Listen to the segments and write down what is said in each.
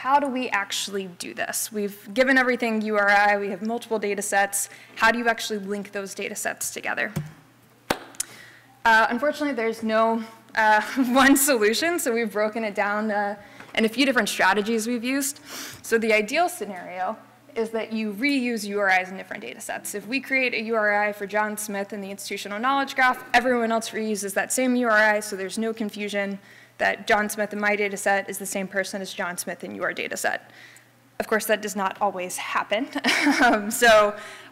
how do we actually do this? We've given everything URI, we have multiple data sets. How do you actually link those data sets together? Unfortunately, there's no one solution, so we've broken it down in a few different strategies we've used. So the ideal scenario is that you reuse URIs in different data sets. If we create a URI for John Smith in the institutional knowledge graph, everyone else reuses that same URI, so there's no confusion that John Smith in my data set is the same person as John Smith in your data set. Of course, that does not always happen.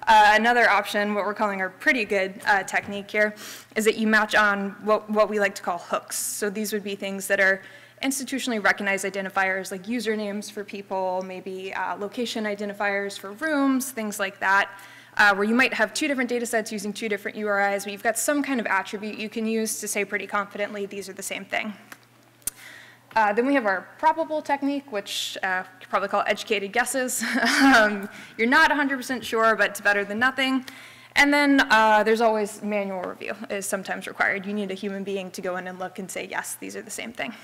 Another option, what we're calling our pretty good technique here, is that you match on what we like to call hooks. So these would be things that are institutionally recognized identifiers like usernames for people, maybe location identifiers for rooms, things like that, where you might have two different data sets using two different URIs, but you've got some kind of attribute you can use to say pretty confidently these are the same thing. Then we have our probable technique, which you could probably call educated guesses. You're not 100% sure, but it's better than nothing. And then there's always manual review is sometimes required. You need a human being to go in and look and say, yes, these are the same thing.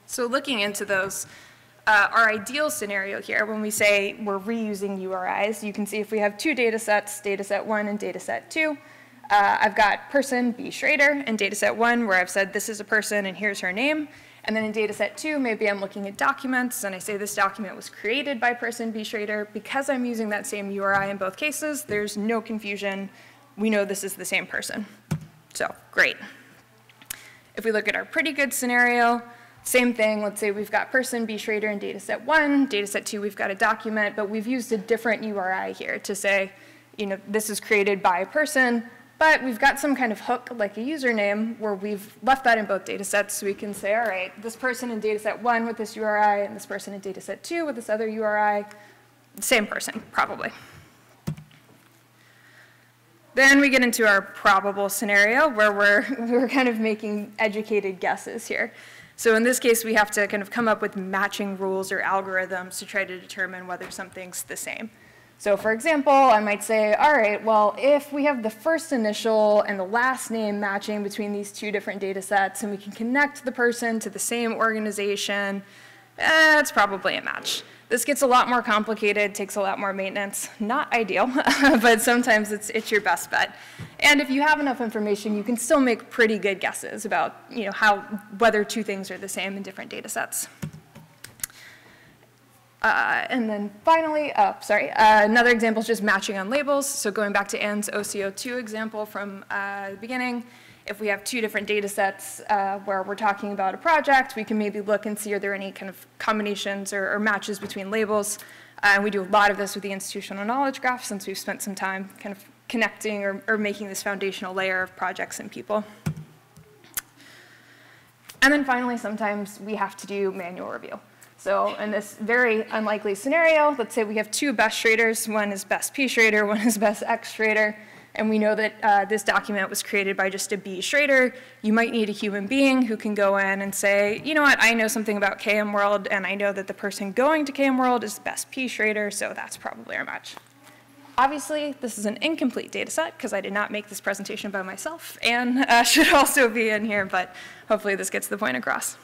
So looking into those, our ideal scenario here, when we say we're reusing URIs, you can see if we have two data sets, data set 1 and data set 2, I've got person B. Schrader in data set 1 where I've said this is a person and here's her name. And then in data set 2, maybe I'm looking at documents and I say this document was created by person B. Schrader. Because I'm using that same URI in both cases, there's no confusion. We know this is the same person. So great. If we look at our pretty good scenario, same thing. Let's say we've got person B. Schrader in data set 1, data set 2, we've got a document, but we've used a different URI here to say, you know, this is created by a person. But we've got some kind of hook, like a username, where we've left that in both data sets. So we can say, all right, this person in data set 1 with this URI and this person in data set 2 with this other URI, same person, probably. Then we get into our probable scenario, where we're kind of making educated guesses here. So in this case, we have to kind of come up with matching rules or algorithms to try to determine whether something's the same. So for example, I might say, all right, well, if we have the first initial and the last name matching between these two different data sets and we can connect the person to the same organization, it's probably a match. This gets a lot more complicated, takes a lot more maintenance. Not ideal, but sometimes it's your best bet. And if you have enough information, you can still make pretty good guesses about, you know, whether two things are the same in different data sets. And then finally, another example is just matching on labels. So going back to Anne's OCO2 example from the beginning, if we have two different data sets where we're talking about a project, we can maybe look and see are there any kind of combinations or matches between labels. We do a lot of this with the institutional knowledge graph since we've spent some time kind of connecting or making this foundational layer of projects and people. And then finally, sometimes we have to do manual review. So in this very unlikely scenario, let's say we have two best Schraders. One is best P. Schrader, one is best X. Schrader. And we know that this document was created by just a B. Schrader. You might need a human being who can go in and say, you know what, I know something about KM World, and I know that the person going to KM World is the best P. Schrader, so that's probably our match. Obviously, this is an incomplete data set because I did not make this presentation by myself, and should also be in here, but hopefully this gets the point across.